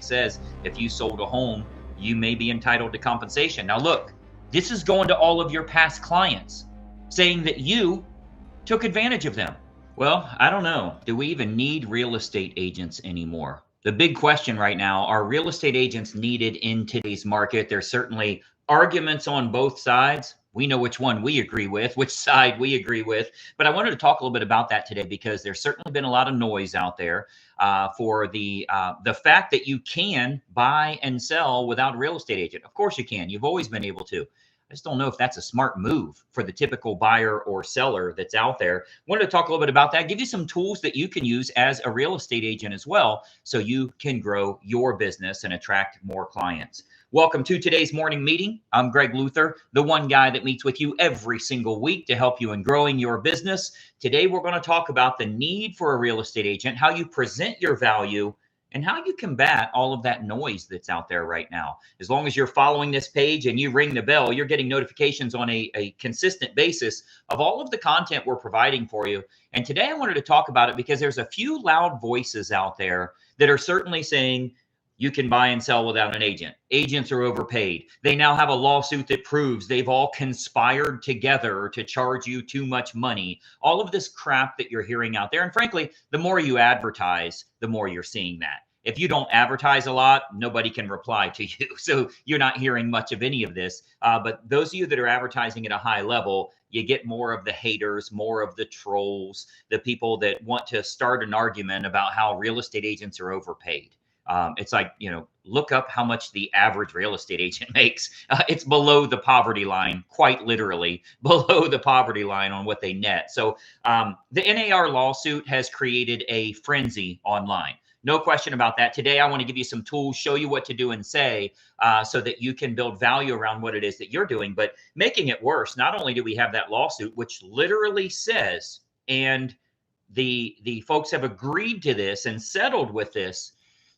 says if you sold a home, you may be entitled to compensation. Now, look, this is going to all of your past clients saying that you took advantage of them. Well, I don't know. Do we even need real estate agents anymore? The big question right now, are real estate agents needed in today's market? There's certainly arguments on both sides. We know which one we agree with, which side we agree with. But I wanted to talk a little bit about that today because there's certainly been a lot of noise out there for the fact that you can buy and sell without a real estate agent. Of course you can. You've always been able to. I just don't know if that's a smart move for the typical buyer or seller that's out there. Wanted to talk a little bit about that, give you some tools that you can use as a real estate agent as well, so you can grow your business and attract more clients. Welcome to today's morning meeting. I'm Greg Luther, the one guy that meets with you every single week to help you in growing your business. Today, we're going to talk about the need for a real estate agent, how you present your value, and how you combat all of that noise that's out there right now. As long as you're following this page and you ring the bell, you're getting notifications on a consistent basis of all of the content we're providing for you. And today I wanted to talk about it because there's a few loud voices out there that are certainly saying you can buy and sell without an agent. Agents are overpaid. They now have a lawsuit that proves they've all conspired together to charge you too much money. All of this crap that you're hearing out there. And frankly, the more you advertise, the more you're seeing that. If you don't advertise a lot, nobody can reply to you. So you're not hearing much of any of this. But those of you that are advertising at a high level, you get more of the haters, more of the trolls, the people that want to start an argument about how real estate agents are overpaid. It's like, look up how much the average real estate agent makes. It's below the poverty line, quite literally below the poverty line on what they net. So the NAR lawsuit has created a frenzy online. No question about that. Today, I want to give you some tools, show you what to do and say so that you can build value around what it is that you're doing. But making it worse, not only do we have that lawsuit, which literally says, and the folks have agreed to this and settled with this,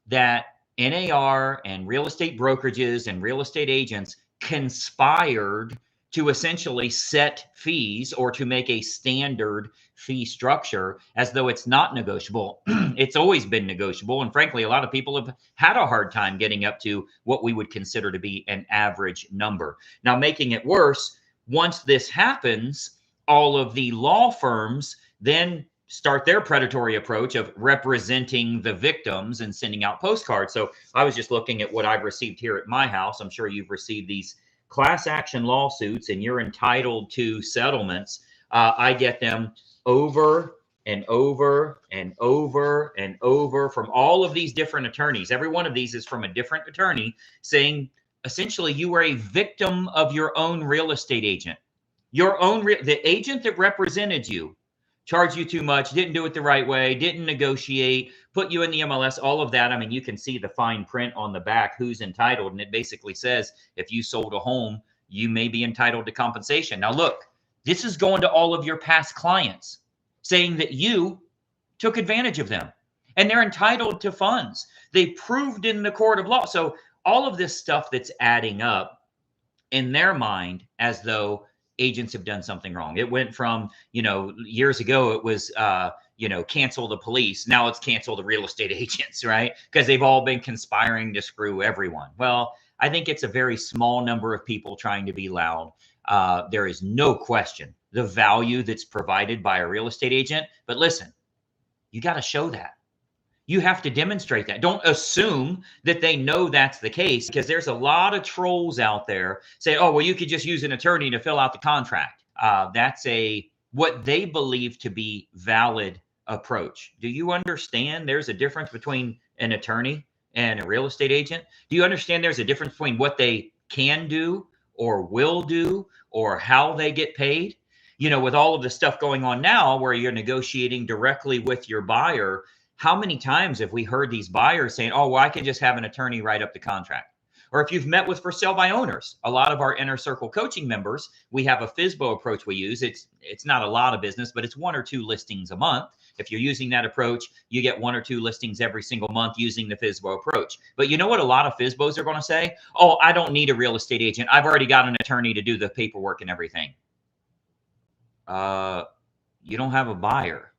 that NAR and real estate brokerages and real estate agents conspired to essentially set fees or to make a standard fee structure as though it's not negotiable. It's always been negotiable. And frankly, a lot of people have had a hard time getting up to what we would consider to be an average number. Now, making it worse, once this happens, all of the law firms then start their predatory approach of representing the victims and sending out postcards. So I was just looking at what I've received here at my house. I'm sure you've received these class action lawsuits and you're entitled to settlements. I get them over and over and over and over from all of these different attorneys. Every one of these is from a different attorney saying, essentially, you were a victim of your own real estate agent. The agent that represented you charged you too much, didn't do it the right way, didn't negotiate, put you in the MLS, all of that. I mean, you can see the fine print on the back, who's entitled. And it basically says, if you sold a home, you may be entitled to compensation. Now, look, this is going to all of your past clients saying that you took advantage of them and they're entitled to funds. They proved in the court of law. So all of this stuff that's adding up in their mind as though agents have done something wrong. It went from, years ago, it was, cancel the police. Now it's cancel the real estate agents, right? Because they've all been conspiring to screw everyone. Well, I think it's a very small number of people trying to be loud. There is no question the value that's provided by a real estate agent. But listen, you got to show that. You have to demonstrate that. Don't assume that they know that's the case, because there's a lot of trolls out there saying, oh, well, you could just use an attorney to fill out the contract. That's what they believe to be valid approach. Do you understand there's a difference between an attorney and a real estate agent? Do you understand there's a difference between what they can do or will do or how they get paid? With all of the stuff going on now where you're negotiating directly with your buyer, how many times have we heard these buyers saying, oh, well, I can just have an attorney write up the contract? Or if you've met with for sale by owners, a lot of our inner circle coaching members, we have a FSBO approach we use. It's not a lot of business, but it's 1 or 2 listings a month. If you're using that approach, you get 1 or 2 listings every single month using the FSBO approach. But you know what a lot of FSBOs are going to say? Oh, I don't need a real estate agent. I've already got an attorney to do the paperwork and everything. You don't have a buyer.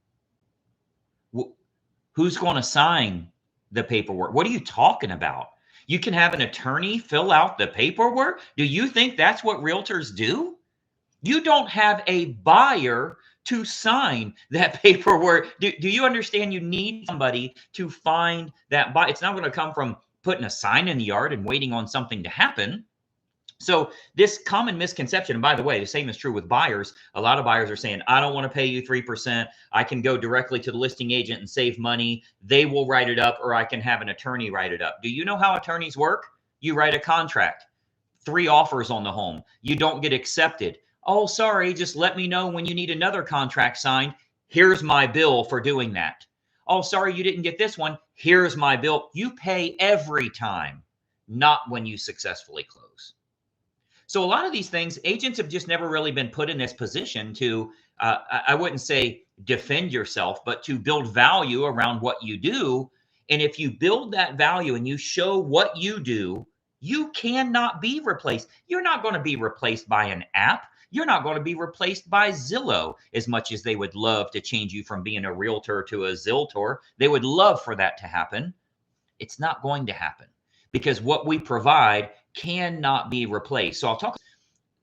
Who's going to sign the paperwork. What are you talking about? You can have an attorney fill out the paperwork? Do you think that's what realtors do? You don't have a buyer to sign that paperwork. Do you understand you need somebody to find that buy? It's not going to come from putting a sign in the yard and waiting on something to happen. So this common misconception, and by the way, the same is true with buyers. A lot of buyers are saying, I don't want to pay you 3%. I can go directly to the listing agent and save money. They will write it up, or I can have an attorney write it up. Do you know how attorneys work? You write a contract, 3 offers on the home. You don't get accepted. Oh, sorry, just let me know when you need another contract signed. Here's my bill for doing that. Oh, sorry, you didn't get this one. Here's my bill. You pay every time, not when you successfully close. So a lot of these things, agents have just never really been put in this position to, I wouldn't say defend yourself, but to build value around what you do. And if you build that value and you show what you do, you cannot be replaced. You're not going to be replaced by an app. You're not going to be replaced by Zillow, as much as they would love to change you from being a realtor to a Ziltor. They would love for that to happen. It's not going to happen, because what we provide cannot be replaced. So I'll talk.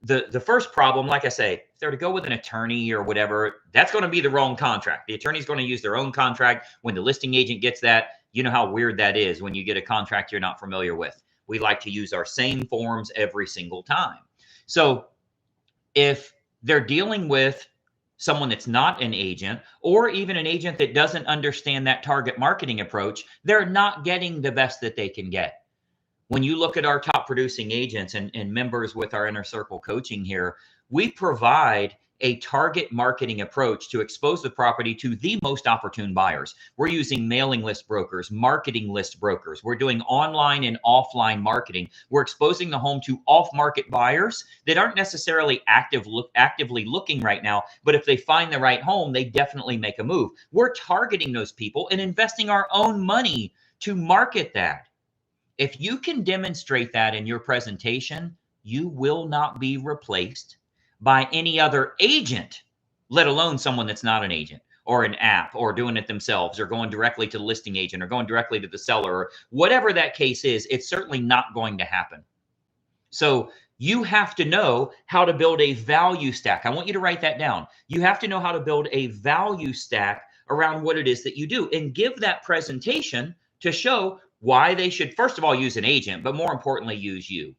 The first problem, like I say, if they're to go with an attorney or whatever, that's going to be the wrong contract. The attorney's going to use their own contract. When the listing agent gets that, you know how weird that is when you get a contract you're not familiar with. We like to use our same forms every single time. So if they're dealing with someone that's not an agent, or even an agent that doesn't understand that target marketing approach, they're not getting the best that they can get. When you look at our top producing agents and members with our inner circle coaching here, we provide a target marketing approach to expose the property to the most opportune buyers. We're using mailing list brokers, marketing list brokers. We're doing online and offline marketing. We're exposing the home to off-market buyers that aren't necessarily actively looking right now, but if they find the right home, they definitely make a move. We're targeting those people and investing our own money to market that. If you can demonstrate that in your presentation, you will not be replaced by any other agent, let alone someone that's not an agent or an app or doing it themselves or going directly to the listing agent or going directly to the seller or whatever that case is. It's certainly not going to happen. So you have to know how to build a value stack. I want you to write that down. You have to know how to build a value stack around what it is that you do and give that presentation to show why they should, first of all, use an agent, but more importantly, use you.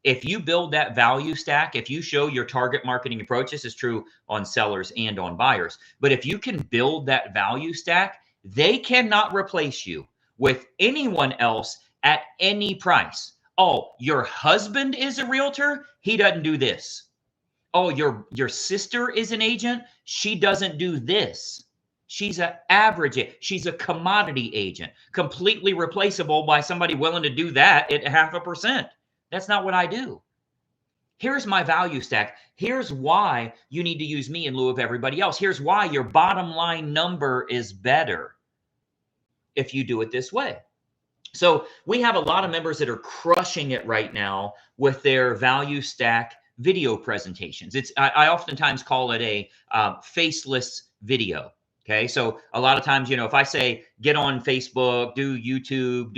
If you build that value stack, if you show your target marketing approach, this is true on sellers and on buyers, but if you can build that value stack, they cannot replace you with anyone else at any price. Oh, your husband is a realtor? He doesn't do this. Oh, your sister is an agent? She doesn't do this. She's an average. She's a commodity agent, completely replaceable by somebody willing to do that at 0.5%. That's not what I do. Here's my value stack. Here's why you need to use me in lieu of everybody else. Here's why your bottom line number is better if you do it this way. So we have a lot of members that are crushing it right now with their value stack video presentations. I oftentimes call it a faceless video. Okay. So a lot of times, if I say, get on Facebook, do YouTube,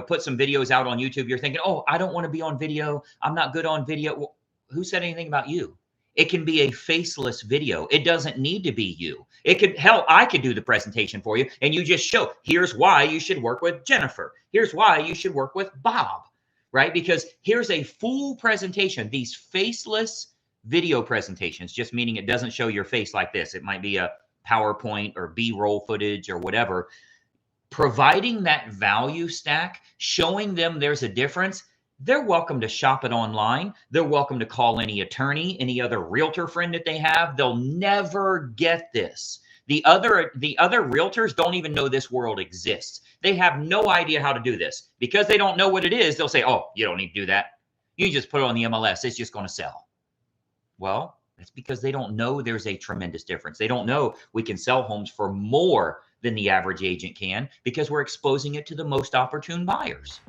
put some videos out on YouTube, you're thinking, oh, I don't want to be on video. I'm not good on video. Well, who said anything about you? It can be a faceless video. It doesn't need to be you. It could, hell, I could do the presentation for you and you just show, here's why you should work with Jennifer. Here's why you should work with Bob, right? Because here's a full presentation. These faceless video presentations, just meaning it doesn't show your face like this. It might be a PowerPoint or B-roll footage or whatever, providing that value stack, showing them there's a difference. They're welcome to shop it online. They're welcome to call any attorney, any other realtor friend that they have. They'll never get this. The other realtors don't even know this world exists. They have no idea how to do this. Because they don't know what it is, they'll say, oh, you don't need to do that. You just put it on the MLS. It's just going to sell. Well, that's because they don't know there's a tremendous difference. They don't know we can sell homes for more than the average agent can because we're exposing it to the most opportune buyers.